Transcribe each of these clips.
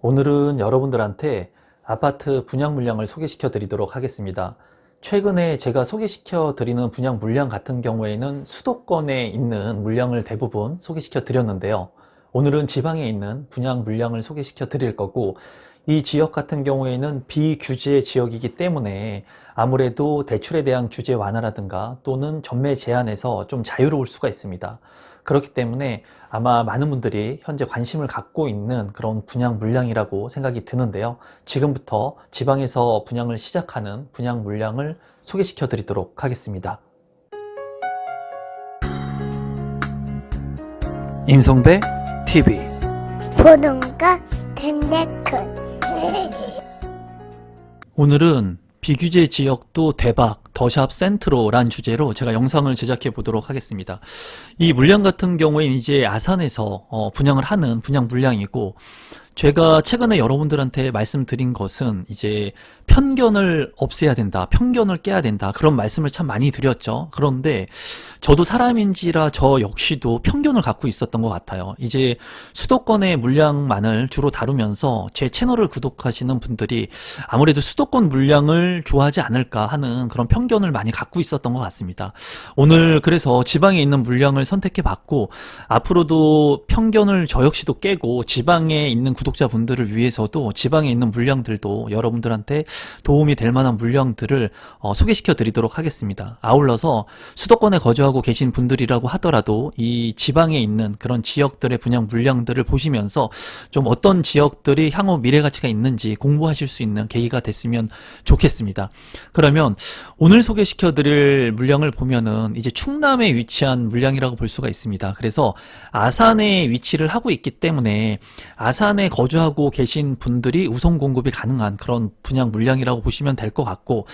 오늘은 여러분들한테 아파트 분양 물량을 소개시켜 드리도록 하겠습니다. 최근에 제가 소개시켜 드리는 분양 물량 같은 경우에는 수도권에 있는 물량을 대부분 소개시켜 드렸는데요. 오늘은 지방에 있는 분양 물량을 소개시켜 드릴 거고, 이 지역 같은 경우에는 비규제 지역이기 때문에 아무래도 대출에 대한 규제 완화라든가 또는 전매 제한에서 좀 자유로울 수가 있습니다. 그렇기 때문에 아마 많은 분들이 현재 관심을 갖고 있는 그런 분양 물량이라고 생각이 드는데요. 지금부터 지방에서 분양을 시작하는 분양 물량을 소개시켜 드리도록 하겠습니다. 임성배 TV 보동과 덴데크 오늘은 비규제 지역도 대박 더샵 센트로란 주제로 제가 영상을 제작해 보도록 하겠습니다. 이 물량 같은 경우에는 이제 아산에서 분양을 하는 분양 물량이고, 제가 최근에 여러분들한테 말씀드린 것은 이제 편견을 없애야 된다, 편견을 깨야 된다, 그런 말씀을 참 많이 드렸죠. 그런데 저도 사람인지라 저 역시도 편견을 갖고 있었던 것 같아요. 이제 수도권의 물량만을 주로 다루면서 제 채널을 구독하시는 분들이 아무래도 수도권 물량을 좋아하지 않을까 하는 그런 편견을 많이 갖고 있었던 것 같습니다. 오늘 그래서 지방에 있는 물량을 선택해 봤고, 앞으로도 편견을 저 역시도 깨고 지방에 있는 구독자분들을 위해서도 지방에 있는 물량들도 여러분들한테 도움이 될 만한 물량들을 소개시켜 드리도록 하겠습니다. 아울러서 수도권에 거주하고 계신 분들이라고 하더라도 이 지방에 있는 그런 지역들의 분양 물량들을 보시면서 좀 어떤 지역들이 향후 미래 가치가 있는지 공부하실 수 있는 계기가 됐으면 좋겠습니다. 그러면 오늘 소개시켜 드릴 물량을 보면은 이제 충남에 위치한 물량이라고 볼 수가 있습니다. 그래서 아산에 위치를 하고 있기 때문에 아산에 거주하고 계신 분들이 우선 공급이 가능한 그런 분양 물량이라고 보시면 될 것 같고,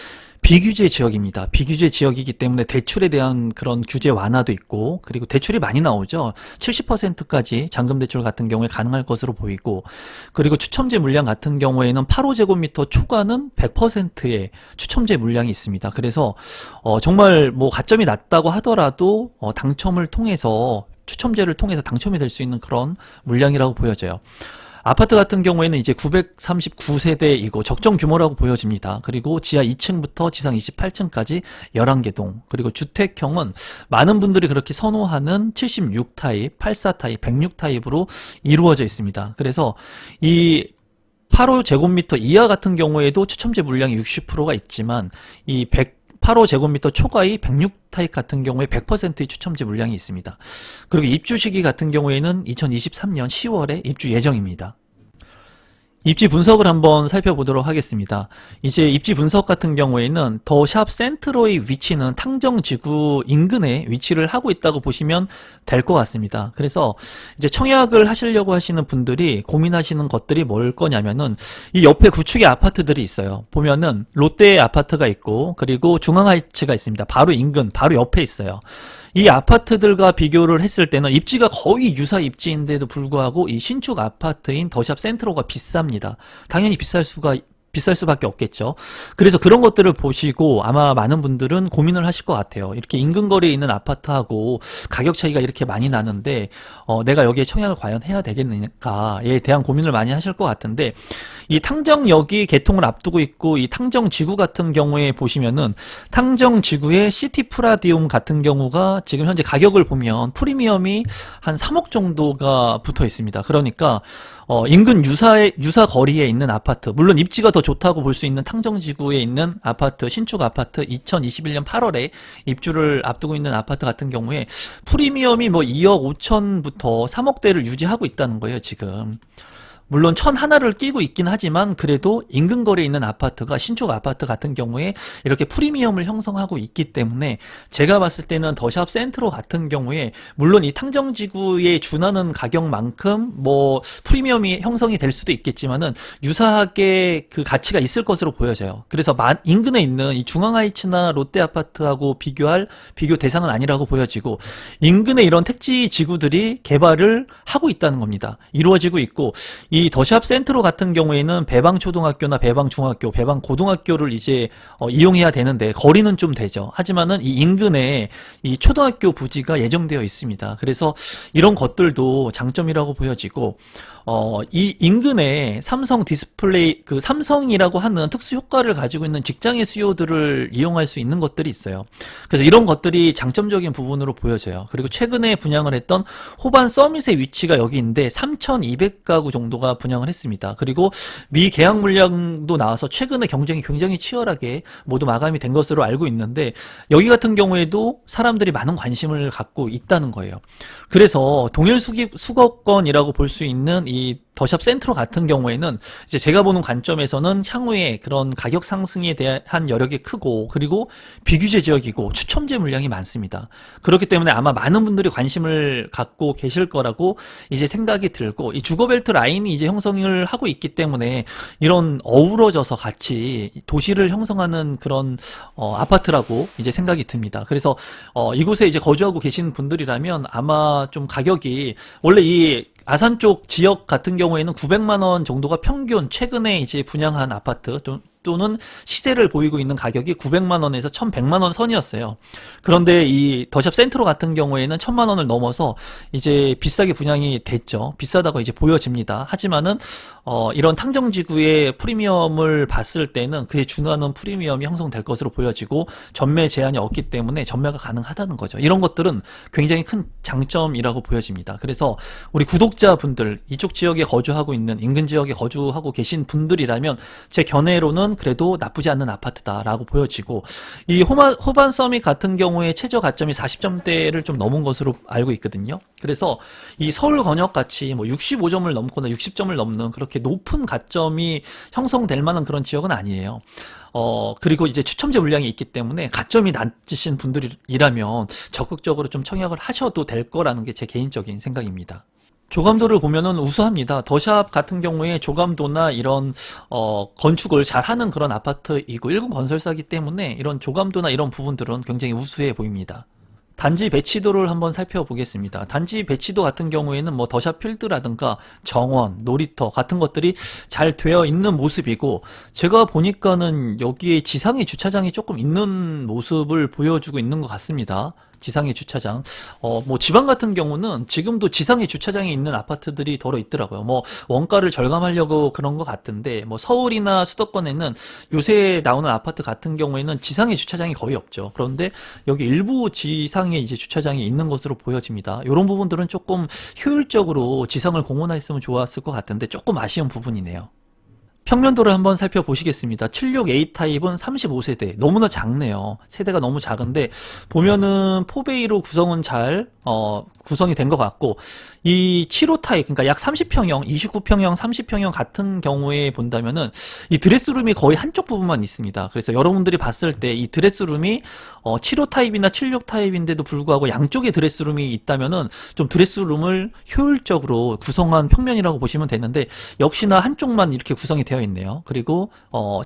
비규제 지역입니다. 비규제 지역이기 때문에 대출에 대한 그런 규제 완화도 있고, 그리고 대출이 많이 나오죠. 70%까지 잔금대출 같은 경우에 가능할 것으로 보이고, 그리고 추첨제 물량 같은 경우에는 8호제곱미터 초과는 100%의 추첨제 물량이 있습니다. 그래서 정말 뭐 가점이 낮다고 하더라도 당첨을 통해서, 추첨제를 통해서 당첨이 될 수 있는 그런 물량이라고 보여져요. 아파트 같은 경우에는 이제 939세대이고 적정 규모라고 보여집니다. 그리고 지하 2층부터 지상 28층까지 11개 동, 그리고 주택형은 많은 분들이 그렇게 선호하는 76 타입, 84 타입, 106 타입으로 이루어져 있습니다. 그래서 이 8호 제곱미터 이하 같은 경우에도 추첨제 물량이 60%가 있지만, 이 8호 제곱미터 초과의 106 타입 같은 경우에 100%의 추첨제 물량이 있습니다. 그리고 입주 시기 같은 경우에는 2023년 10월에 입주 예정입니다. 입지 분석을 한번 살펴보도록 하겠습니다. 이제 입지 분석 같은 경우에는 더샵 센트로의 위치는 탕정지구 인근에 위치를 하고 있다고 보시면 될 것 같습니다. 그래서 이제 청약을 하시려고 하시는 분들이 고민하시는 것들이 뭘 거냐면은, 이 옆에 구축의 아파트들이 있어요. 보면은 롯데 아파트가 있고, 그리고 중앙하이츠가 있습니다. 바로 인근, 바로 옆에 있어요. 이 아파트들과 비교를 했을 때는 입지가 거의 유사 입지인데도 불구하고 이 신축 아파트인 더샵 센트로가 비쌉니다. 당연히 비쌀 수밖에 없겠죠. 그래서 그런 것들을 보시고 아마 많은 분들은 고민을 하실 것 같아요. 이렇게 인근 거리에 있는 아파트하고 가격 차이가 이렇게 많이 나는데 내가 여기에 청약을 과연 해야 되겠는가에 대한 고민을 많이 하실 것 같은데, 이 탕정역이 개통을 앞두고 있고, 이 탕정지구 같은 경우에 보시면은 탕정지구의 시티프라디움 같은 경우가 지금 현재 가격을 보면 프리미엄이 한 3억 정도가 붙어 있습니다. 그러니까 인근 유사 거리에 있는 아파트, 물론 입지가 더 좋다고 볼 수 있는 탕정지구에 있는 아파트, 신축 아파트 2021년 8월에 입주를 앞두고 있는 아파트 같은 경우에 프리미엄이 뭐 2억 5천부터 3억대를 유지하고 있다는 거예요, 지금. 물론 1,001를 끼고 있긴 하지만 그래도 인근 거리에 있는 아파트가, 신축 아파트 같은 경우에 이렇게 프리미엄을 형성하고 있기 때문에 제가 봤을 때는 더샵 센트로 같은 경우에 물론 이 탕정지구에 준하는 가격만큼 뭐 프리미엄이 형성이 될 수도 있겠지만은 유사하게 그 가치가 있을 것으로 보여져요. 그래서 인근에 있는 이 중앙하이츠나 롯데 아파트하고 비교 대상은 아니라고 보여지고, 인근에 이런 택지 지구들이 개발을 하고 있다는 겁니다. 이루어지고 있고, 이 더샵 센트로 같은 경우에는 배방초등학교나 배방중학교, 배방고등학교를 이제 이용해야 되는데 거리는 좀 되죠. 하지만은 이 인근에 이 초등학교 부지가 예정되어 있습니다. 그래서 이런 것들도 장점이라고 보여지고, 이 인근에 삼성 디스플레이, 그 삼성이라고 하는 특수 효과를 가지고 있는 직장의 수요들을 이용할 수 있는 것들이 있어요. 그래서 이런 것들이 장점적인 부분으로 보여져요. 그리고 최근에 분양을 했던 호반 서밋의 위치가 여기인데 3,200가구 정도가 분양을 했습니다. 그리고 미계약 물량도 나와서 최근에 경쟁이 굉장히 치열하게 모두 마감이 된 것으로 알고 있는데, 여기 같은 경우에도 사람들이 많은 관심을 갖고 있다는 거예요. 그래서 동일 수거권이라고 볼 수 있는 이 더샵 센트로 같은 경우에는 이제 제가 보는 관점에서는 향후에 그런 가격 상승에 대한 여력이 크고, 그리고 비규제 지역이고 추첨제 물량이 많습니다. 그렇기 때문에 아마 많은 분들이 관심을 갖고 계실 거라고 이제 생각이 들고, 이 주거벨트 라인이 이제 형성을 하고 있기 때문에 이런 어우러져서 같이 도시를 형성하는 그런 아파트라고 이제 생각이 듭니다. 그래서 이곳에 이제 거주하고 계신 분들이라면 아마 좀 가격이, 원래 이 아산 쪽 지역 같은 경우에는 900만 원 정도가 평균, 최근에 이제 분양한 아파트 또는 시세를 보이고 있는 가격이 900만 원에서 1100만 원 선이었어요. 그런데 이 더샵 센트로 같은 경우에는 1000만 원을 넘어서 이제 비싸게 분양이 됐죠. 비싸다고 이제 보여집니다. 하지만은 이런 탕정지구의 프리미엄을 봤을 때는 그에 준하는 프리미엄이 형성될 것으로 보여지고, 전매 제한이 없기 때문에 전매가 가능하다는 거죠. 이런 것들은 굉장히 큰 장점이라고 보여집니다. 그래서 우리 구독자분들, 이쪽 지역에 거주하고 있는, 인근 지역에 거주하고 계신 분들이라면 제 견해로는 그래도 나쁘지 않는 아파트다라고 보여지고, 이 호반 서밋 같은 경우에 최저 가점이 40점대를 좀 넘은 것으로 알고 있거든요. 그래서 이 서울 권역 같이 뭐 65점을 넘거나 60점을 넘는 그렇게 높은 가점이 형성될 만한 그런 지역은 아니에요. 그리고 이제 추첨제 물량이 있기 때문에 가점이 낮으신 분들이라면 적극적으로 좀 청약을 하셔도 될 거라는 게 제 개인적인 생각입니다. 조감도를 보면은 우수합니다. 더샵 같은 경우에 조감도나 이런 건축을 잘하는 그런 아파트이고 1군 건설사이기 때문에 이런 조감도나 이런 부분들은 굉장히 우수해 보입니다. 단지 배치도를 한번 살펴보겠습니다. 단지 배치도 같은 경우에는 뭐 더샵 필드라든가 정원, 놀이터 같은 것들이 잘 되어 있는 모습이고, 제가 보니까는 여기에 지상의 주차장이 조금 있는 모습을 보여주고 있는 것 같습니다. 지상의 주차장. 뭐 지방 같은 경우는 지금도 지상의 주차장이 있는 아파트들이 더러 있더라고요. 뭐 원가를 절감하려고 그런 것 같은데, 뭐 서울이나 수도권에는 요새 나오는 아파트 같은 경우에는 지상의 주차장이 거의 없죠. 그런데 여기 일부 지상에 이제 주차장이 있는 것으로 보여집니다. 이런 부분들은 조금 효율적으로 지상을 공헌했으면 좋았을 것 같은데 조금 아쉬운 부분이네요. 평면도를 한번 살펴보시겠습니다. 76A 타입은 35세대. 너무나 작네요. 세대가 너무 작은데, 보면은 포베이로 구성은 잘, 구성이 된 것 같고, 이 75 타입, 그러니까 약 30평형, 29평형, 30평형 같은 경우에 본다면은, 이 드레스룸이 거의 한쪽 부분만 있습니다. 그래서 여러분들이 봤을 때 이 드레스룸이, 75 타입이나 76 타입인데도 불구하고 양쪽에 드레스룸이 있다면은, 좀 드레스룸을 효율적으로 구성한 평면이라고 보시면 되는데, 역시나 한쪽만 이렇게 구성이 되어 있네요. 그리고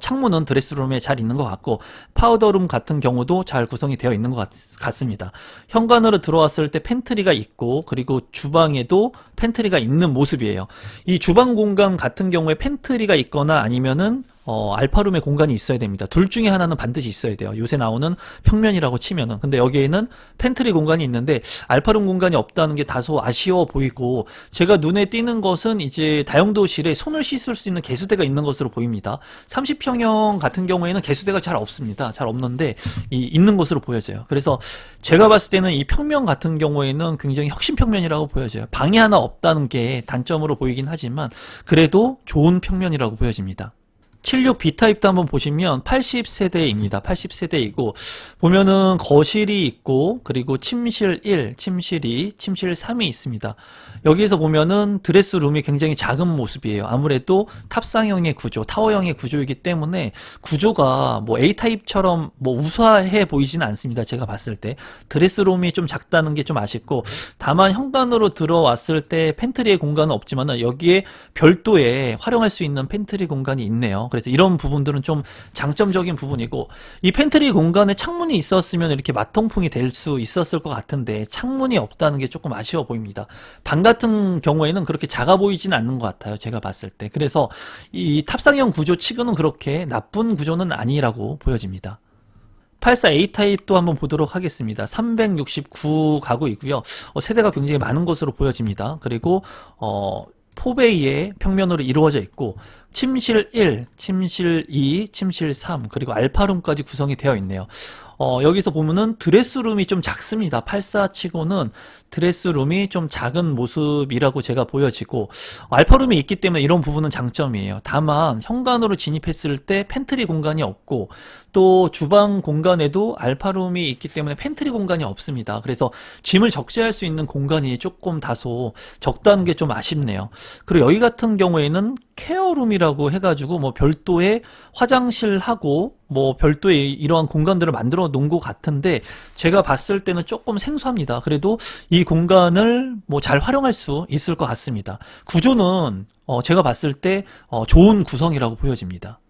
창문은 드레스룸에 잘 있는 것 같고, 파우더룸 같은 경우도 잘 구성이 되어 있는 것 같습니다. 현관으로 들어왔을 때 팬트리가 있고, 그리고 주방에도 팬트리가 있는 모습이에요. 이 주방 공간 같은 경우에 팬트리가 있거나 아니면은 알파룸의 공간이 있어야 됩니다. 둘 중에 하나는 반드시 있어야 돼요. 요새 나오는 평면이라고 치면은. 근데 여기에는 팬트리 공간이 있는데 알파룸 공간이 없다는 게 다소 아쉬워 보이고, 제가 눈에 띄는 것은 이제 다용도실에 손을 씻을 수 있는 개수대가 있는 것으로 보입니다. 30평형 같은 경우에는 개수대가 잘 없습니다. 잘 없는데 있는 것으로 보여져요. 그래서 제가 봤을 때는 이 평면 같은 경우에는 굉장히 혁신평면이라고 보여져요. 방이 하나 없다는 게 단점으로 보이긴 하지만 그래도 좋은 평면이라고 보여집니다. 76B 타입도 한번 보시면 80세대입니다. 80세대이고, 보면은 거실이 있고, 그리고 침실 1, 침실 2, 침실 3이 있습니다. 여기에서 보면은 드레스룸이 굉장히 작은 모습이에요. 아무래도 탑상형의 구조, 타워형의 구조이기 때문에 구조가 뭐 A 타입처럼 뭐 우수해 보이지는 않습니다. 제가 봤을 때 드레스룸이 좀 작다는 게 좀 아쉽고, 다만 현관으로 들어왔을 때 팬트리의 공간은 없지만은 여기에 별도의 활용할 수 있는 팬트리 공간이 있네요. 그래서 이런 부분들은 좀 장점적인 부분이고, 이 팬트리 공간에 창문이 있었으면 이렇게 맞통풍이 될 수 있었을 것 같은데 창문이 없다는 게 조금 아쉬워 보입니다. 방 같은 경우에는 그렇게 작아 보이지는 않는 것 같아요. 제가 봤을 때. 그래서 이 탑상형 구조 치고는 그렇게 나쁜 구조는 아니라고 보여집니다. 84A 타입도 한번 보도록 하겠습니다. 369 가구이고요. 세대가 굉장히 많은 것으로 보여집니다. 그리고 포베이의 평면으로 이루어져 있고 침실 1, 침실 2, 침실 3, 그리고 알파룸까지 구성이 되어 있네요. 여기서 보면은 드레스룸이 좀 작습니다. 84치고는 드레스룸이 좀 작은 모습이라고 제가 보여지고, 알파룸이 있기 때문에 이런 부분은 장점이에요. 다만 현관으로 진입했을 때 팬트리 공간이 없고, 또 주방 공간에도 알파룸이 있기 때문에 팬트리 공간이 없습니다. 그래서 짐을 적재할 수 있는 공간이 조금 다소 적다는 게 좀 아쉽네요. 그리고 여기 같은 경우에는 케어룸이라고 해가지고 뭐 별도의 화장실하고 뭐 별도의 이러한 공간들을 만들어 놓은 것 같은데, 제가 봤을 때는 조금 생소합니다. 그래도 이 공간을 뭐 잘 활용할 수 있을 것 같습니다. 구조는 제가 봤을 때 좋은 구성이라고 보여집니다.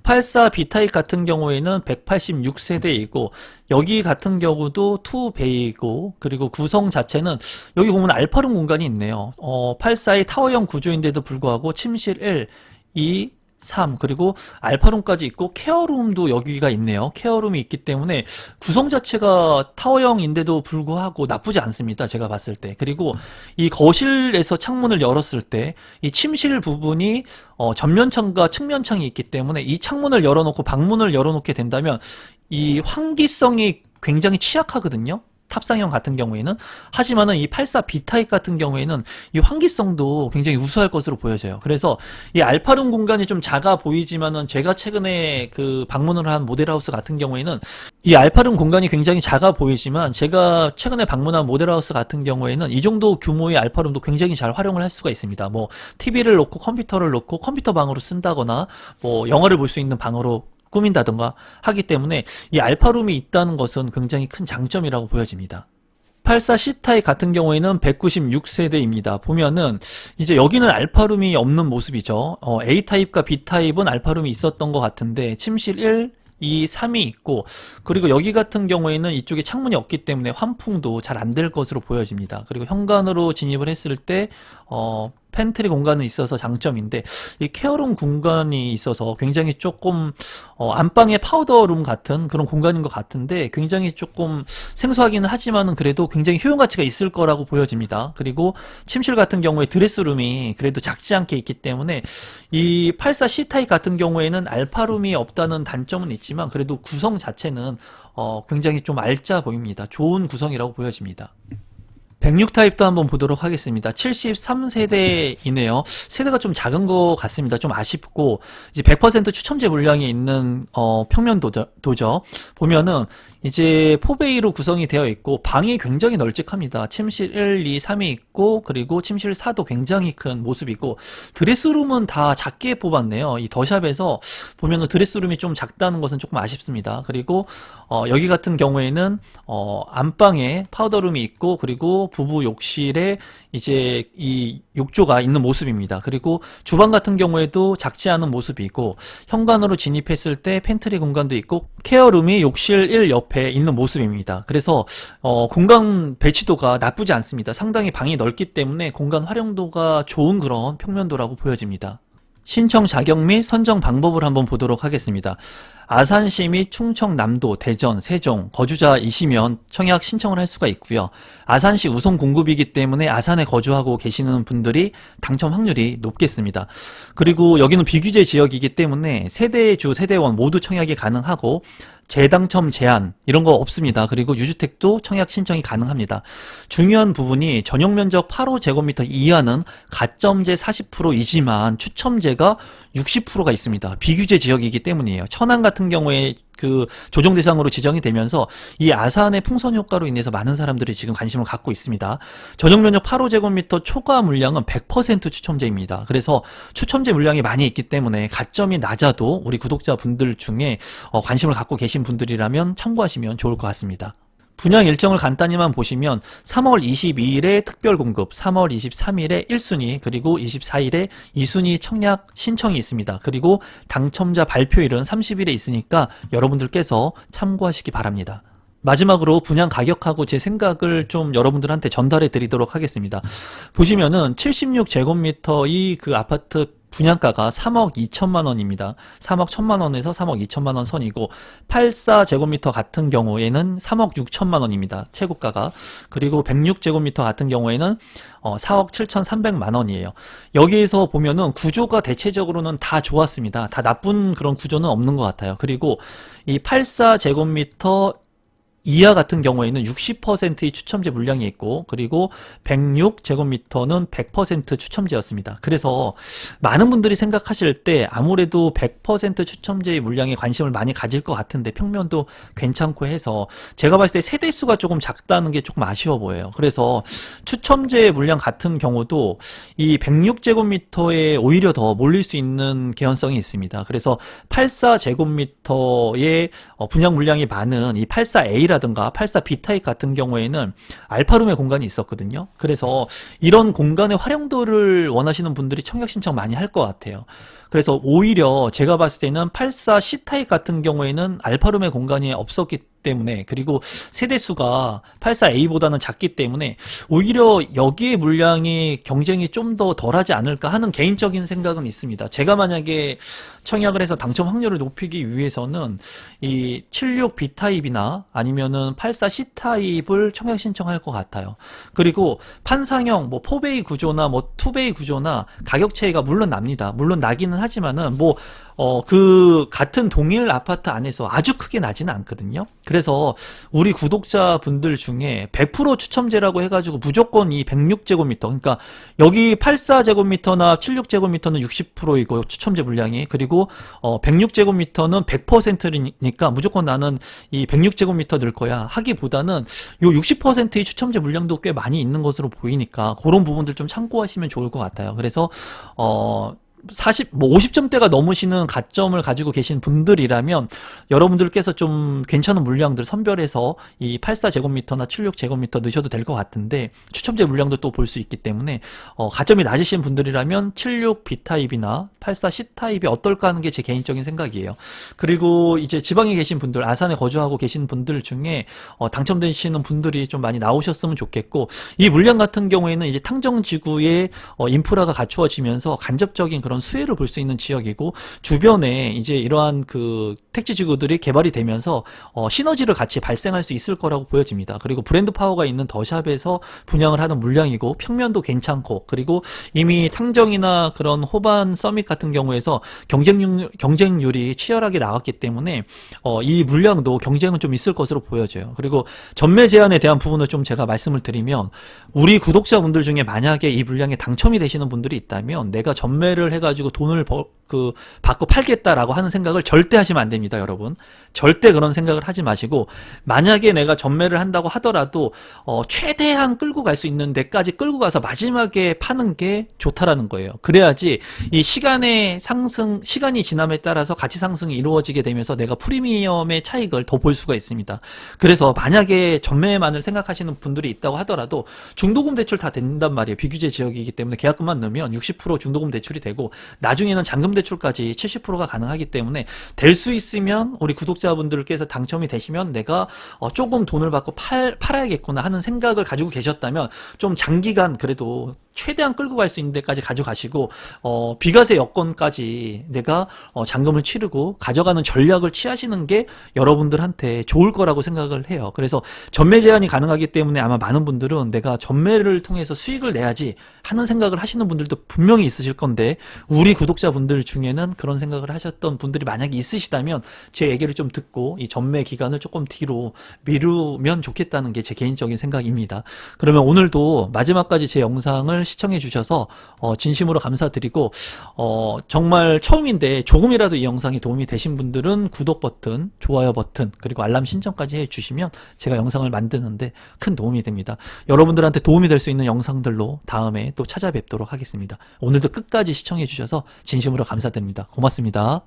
84 B타입 같은 경우에는 186세대이고, 여기 같은 경우도 2베이고, 그리고 구성 자체는 여기 보면 알파룸 공간이 있네요. 84의 타워형 구조인데도 불구하고 침실 1, 2, 3, 그리고 알파룸까지 있고 케어룸도 여기가 있네요. 케어룸이 있기 때문에 구성 자체가 타워형인데도 불구하고 나쁘지 않습니다. 제가 봤을 때. 그리고 이 거실에서 창문을 열었을 때 이 침실 부분이 전면창과 측면창이 있기 때문에 이 창문을 열어놓고 방문을 열어놓게 된다면 이 환기성이 굉장히 취약하거든요. 탑상형 같은 경우에는. 하지만은 이 84 B타입 같은 경우에는 이 환기성도 굉장히 우수할 것으로 보여져요. 그래서 이 알파룸 공간이 좀 작아 보이지만은, 제가 최근에 그 방문을 한 모델하우스 같은 경우에는 이 알파룸 공간이 굉장히 작아 보이지만, 제가 최근에 방문한 모델하우스 같은 경우에는 이 정도 규모의 알파룸도 굉장히 잘 활용을 할 수가 있습니다. 뭐 TV를 놓고 컴퓨터를 놓고 컴퓨터 방으로 쓴다거나 뭐 영화를 볼 수 있는 방으로 꾸민다든가 하기 때문에 이 알파룸이 있다는 것은 굉장히 큰 장점이라고 보여집니다. 84 C타입 같은 경우에는 196세대입니다. 보면은 이제 여기는 알파룸이 없는 모습이죠. A타입과 B타입은 알파룸이 있었던 것 같은데 침실 1, 2, 3이 있고, 그리고 여기 같은 경우에는 이쪽에 창문이 없기 때문에 환풍도 잘 안 될 것으로 보여집니다. 그리고 현관으로 진입을 했을 때 팬트리 공간은 있어서 장점인데, 이 케어룸 공간이 있어서 굉장히 조금 안방의 파우더룸 같은 그런 공간인 것 같은데, 굉장히 조금 생소하기는 하지만은 그래도 굉장히 효용 가치가 있을 거라고 보여집니다. 그리고 침실 같은 경우에 드레스룸이 그래도 작지 않게 있기 때문에, 이 84 C타입 같은 경우에는 알파룸이 없다는 단점은 있지만 그래도 구성 자체는 굉장히 좀 알짜 보입니다. 좋은 구성이라고 보여집니다. 106타입도 한번 보도록 하겠습니다. 73세대이네요. 세대가 좀 작은 것 같습니다. 좀 아쉽고, 이제 100% 추첨제 물량이 있는 평면도죠. 보면은 이제 4베이로 구성이 되어 있고 방이 굉장히 널찍합니다. 침실 1, 2, 3이 있고, 그리고 침실 4도 굉장히 큰 모습이고, 드레스룸은 다 작게 뽑았네요. 이 더샵에서 보면은 드레스룸이 좀 작다는 것은 조금 아쉽습니다. 그리고 여기 같은 경우에는 안방에 파우더룸이 있고, 그리고 부부 욕실에 이제 이 욕조가 있는 모습입니다. 그리고 주방 같은 경우에도 작지 않은 모습이고, 현관으로 진입했을 때 팬트리 공간도 있고, 케어룸이 욕실 1 옆에 있는 모습입니다. 그래서 공간 배치도가 나쁘지 않습니다. 상당히 방이 넓기 때문에 공간 활용도가 좋은 그런 평면도라고 보여집니다. 신청 자격 및 선정 방법을 한번 보도록 하겠습니다. 아산시 및 충청남도, 대전, 세종 거주자이시면 청약 신청을 할 수가 있고요. 아산시 우선 공급이기 때문에 아산에 거주하고 계시는 분들이 당첨 확률이 높겠습니다. 그리고 여기는 비규제 지역이기 때문에 세대주, 세대원 모두 청약이 가능하고, 재당첨 제한 이런 거 없습니다. 그리고 유주택도 청약 신청이 가능합니다. 중요한 부분이 전용 면적 8호제곱미터 이하는 가점제 40%이지만 추첨제가 60%가 있습니다. 비규제 지역이기 때문이에요. 천안 같은 경우에 그 조정 대상으로 지정이 되면서 이 아산의 풍선 효과로 인해서 많은 사람들이 지금 관심을 갖고 있습니다. 전용 면적 8호제곱미터 초과 물량은 100% 추첨제입니다. 그래서 추첨제 물량이 많이 있기 때문에 가점이 낮아도 우리 구독자분들 중에 관심을 갖고 계신 분들이라면 참고하시면 좋을 것 같습니다. 분양 일정을 간단히만 보시면 3월 22일에 특별 공급, 3월 23일에 1순위, 그리고 24일에 2순위 청약 신청이 있습니다. 그리고 당첨자 발표일은 30일에 있으니까 여러분들께서 참고하시기 바랍니다. 마지막으로 분양 가격하고 제 생각을 좀 여러분들한테 전달해 드리도록 하겠습니다. 보시면은 76제곱미터 이 그 아파트 분양가가 3억 2천만 원입니다. 3억 1천만 원에서 3억 2천만 원 선이고 84제곱미터 같은 경우에는 3억 6천만 원입니다. 최고가가. 그리고 106제곱미터 같은 경우에는 4억 7,300만 원이에요. 여기에서 보면은 구조가 대체적으로는 다 좋았습니다. 다 나쁜 그런 구조는 없는 것 같아요. 그리고 이 84제곱미터 이하 같은 경우에는 60%의 추첨제 물량이 있고, 그리고 106제곱미터는 100% 추첨제였습니다. 그래서 많은 분들이 생각하실 때 아무래도 100% 추첨제의 물량에 관심을 많이 가질 것 같은데 평면도 괜찮고 해서 제가 봤을 때 세대수가 조금 작다는 게 조금 아쉬워 보여요. 그래서 추첨제 물량 같은 경우도 이 106제곱미터에 오히려 더 몰릴 수 있는 개연성이 있습니다. 그래서 84제곱미터의 분양 물량이 많은 이 84A 라든가 84B 타입 같은 경우에는 알파룸의 공간이 있었거든요. 그래서 이런 공간의 활용도를 원하시는 분들이 청약 신청 많이 할 것 같아요. 그래서 오히려 제가 봤을 때는 84C 타입 같은 경우에는 알파룸의 공간이 없었기 때문에, 그리고 세대수가 84A보다는 작기 때문에 오히려 여기에 물량이 경쟁이 좀 더 덜하지 않을까 하는 개인적인 생각은 있습니다. 제가 만약에 청약을 해서 당첨 확률을 높이기 위해서는 이 76B 타입이나 아니면은 84C 타입을 청약 신청할 것 같아요. 그리고 판상형 뭐 4베이 구조나 뭐 2베이 구조나 가격 차이가 물론 납니다. 물론 나기는 하지만은 그 같은 동일 아파트 안에서 아주 크게 나지는 않거든요. 그래서 우리 구독자분들 중에 100% 추첨제라고 해가지고 무조건 이 106제곱미터, 그러니까 여기 84제곱미터나 76제곱미터는 60%이고 추첨제 물량이, 그리고 106제곱미터는 100%니까 무조건 나는 이 106제곱미터 넣을 거야 하기보다는 요 60%의 추첨제 물량도 꽤 많이 있는 것으로 보이니까 그런 부분들 좀 참고하시면 좋을 것 같아요. 그래서 50점대가 넘으시는 가점을 가지고 계신 분들이라면 여러분들께서 좀 괜찮은 물량들 선별해서 이 84제곱미터나 76제곱미터 넣으셔도 될 것 같은데, 추첨제 물량도 또 볼 수 있기 때문에 가점이 낮으신 분들이라면 76B 타입이나 84C 타입이 어떨까 하는 게 제 개인적인 생각이에요. 그리고 이제 지방에 계신 분들, 아산에 거주하고 계신 분들 중에 당첨되시는 분들이 좀 많이 나오셨으면 좋겠고, 이 물량 같은 경우에는 이제 탕정지구에 인프라가 갖추어지면서 간접적인 그런 수혜를 볼 수 있는 지역이고, 주변에 이제 이러한 그 택지지구들이 개발이 되면서 시너지를 같이 발생할 수 있을 거라고 보여집니다. 그리고 브랜드 파워가 있는 더샵에서 분양을 하는 물량이고, 평면도 괜찮고, 그리고 이미 탕정이나 그런 호반 서밋 같은 경우에서 경쟁률이 치열하게 나왔기 때문에 이 물량도 경쟁은 좀 있을 것으로 보여져요. 그리고 전매 제한에 대한 부분을 좀 제가 말씀을 드리면, 우리 구독자분들 중에 만약에 이 물량에 당첨이 되시는 분들이 있다면 내가 전매를 해가지고 돈을 받고 팔겠다라고 하는 생각을 절대 하시면 안 됩니다, 여러분. 절대 그런 생각을 하지 마시고, 만약에 내가 전매를 한다고 하더라도 최대한 끌고 갈 수 있는 데까지 끌고 가서 마지막에 파는 게 좋다라는 거예요. 그래야지 이 시간이 지남에 따라서 가치 상승이 이루어지게 되면서 내가 프리미엄의 차익을 더 볼 수가 있습니다. 그래서 만약에 전매만을 생각하시는 분들이 있다고 하더라도 중도금 대출 다 된단 말이에요. 비규제 지역이기 때문에 계약금만 넣으면 60% 중도금 대출이 되고, 나중에는 잔금 대출까지 70%가 가능하기 때문에 될 수 있으면 우리 구독자분들께서 당첨이 되시면 내가 조금 돈을 받고 팔아야겠구나 하는 생각을 가지고 계셨다면 좀 장기간 그래도 최대한 끌고 갈 수 있는 데까지 가져가시고, 비과세 여건까지 내가 잔금을 치르고 가져가는 전략을 취하시는 게 여러분들한테 좋을 거라고 생각을 해요. 그래서 전매 제한이 가능하기 때문에 아마 많은 분들은 내가 전매를 통해서 수익을 내야지 하는 생각을 하시는 분들도 분명히 있으실 건데, 우리 구독자분들 중에는 그런 생각을 하셨던 분들이 만약에 있으시다면 제 얘기를 좀 듣고 이 전매 기간을 조금 뒤로 미루면 좋겠다는 게 제 개인적인 생각입니다. 그러면 오늘도 마지막까지 제 영상을 시청해 주셔서 진심으로 감사드리고, 정말 처음인데 조금이라도 이 영상이 도움이 되신 분들은 구독 버튼, 좋아요 버튼, 그리고 알람 신청까지 해주시면 제가 영상을 만드는데 큰 도움이 됩니다. 여러분들한테 도움이 될 수 있는 영상들로 다음에 또 찾아뵙도록 하겠습니다. 오늘도 끝까지 시청해 주셔서 진심으로 감사드립니다. 고맙습니다.